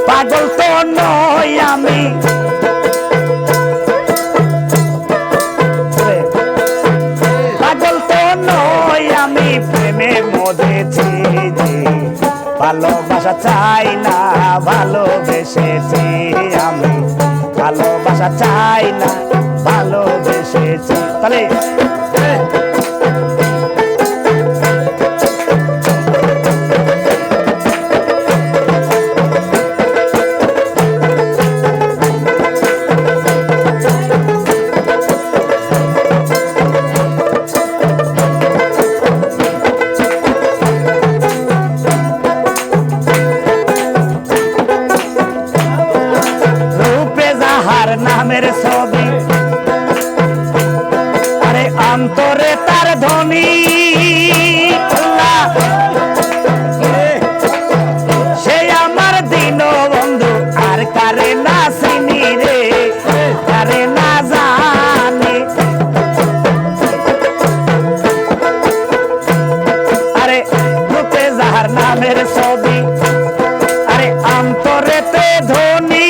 পাগল তো নই আমি, পাগল তো নই আমি, প্রেমে মজেছি যে ভালোবাসা চাই না ভালোবেসেছি আমি, ভালোবাসা চাই না ভালোবেসেছি। তাহলে নামের ছবি, আরে অন্তরে তার ধ্বনি, সে আমার দিন বন্ধু আর কারে না চিনি রে, কারে না জানি। আরে রূপে যাহার নামের ছবি, আরে অন্তরেতে ধ্বনি,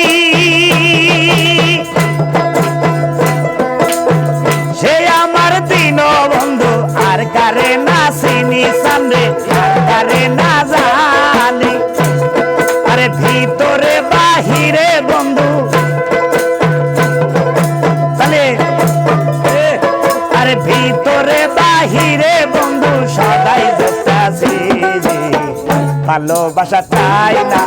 কারে না চিনি সামনে কারে না জানি। আরে ভিতরে বাহিরে বন্ধু, তাহলে আরে ভিতরে বাহিরে বন্ধু সদাই যেতাছি, ভালোবাসা চাই না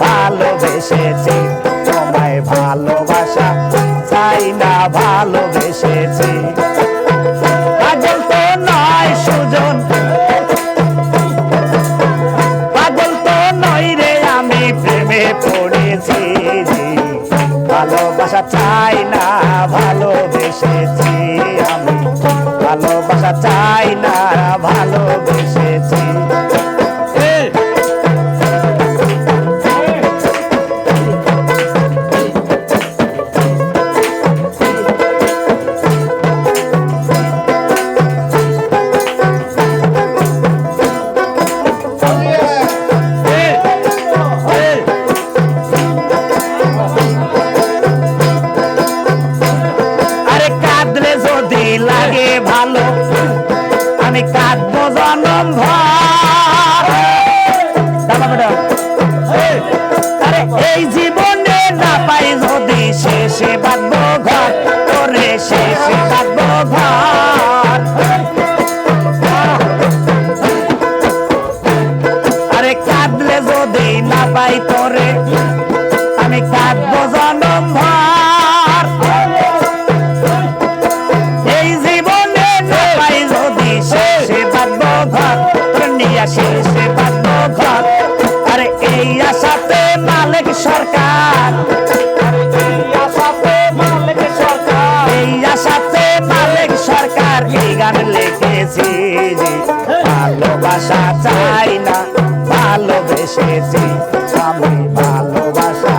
ভালোবেসেছি তোমায়, ভালোবাসা চাই না ভালোবেসেছি। পাগল তো নয় সুজন, পাগল তো নই রে আমি, প্রেমে পড়েছি ভালোবাসা চাই না ভালোবেসেছি আমি, ভালোবাসা চাই না ভালোবেসেছি। লাগে ভালো আমি কাঁদবো জনম ভর, আরে এই জীবনে না পাই যদি শেষে বাঁধবো ঘর, তোরে শেষে বাঁধবো ঘর। আরে কাঁদলে যদি না পাই তোরে আমি কাঁদবো জনম ভর, শেষে বাঁধবো ঘর। আরে এই আশাতে মালিক সরকার, এই আশাতে মালিক সরকার এই গান লিখেছি, ভালোবাসা চাই না ভালোবেসেছি আমি, ভালোবাসা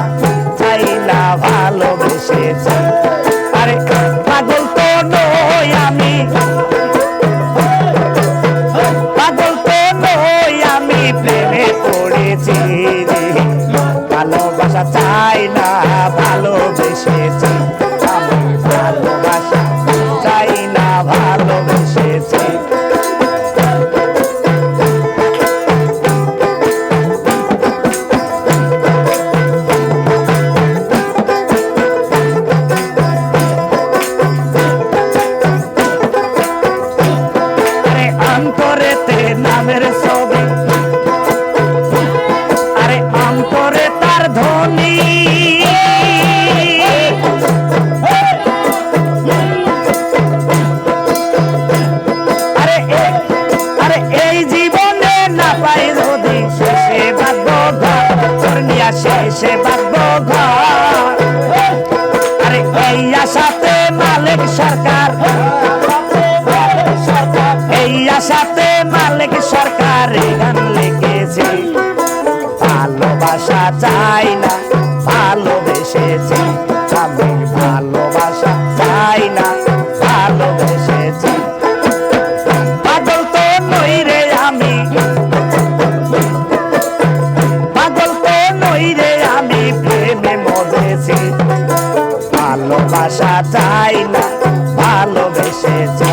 চাই না ভালোবেসেছি। আরে পাগল তো নই আমি, প্রেমে পড়েছি ভালোবাসা চাই না ভালোবেসেছি আমি, ভালোবাসা চাই না ভালোবেসেছি। আরে অন্তরেতে নামের ছবি, অন্তরে তার ধ্বনি, আরে আরে এই জীবনে না পাই যদি শেষে বাঁধবো ঘর, তোর নিয়া শেষে বাঁধবো ঘর। আরে এই আশাতে মালিক সরকার, এই আশাতে মালিক সরকার গান লিখেছি, ভালোবাসা চাই না ভালোবেসেছি আমি, ভালোবাসা চাই না ভালোবেসেছি। পাগল তো নই রে আমি, পাগল তো ভালোবাসা চাই না, ভালোবেসেছি।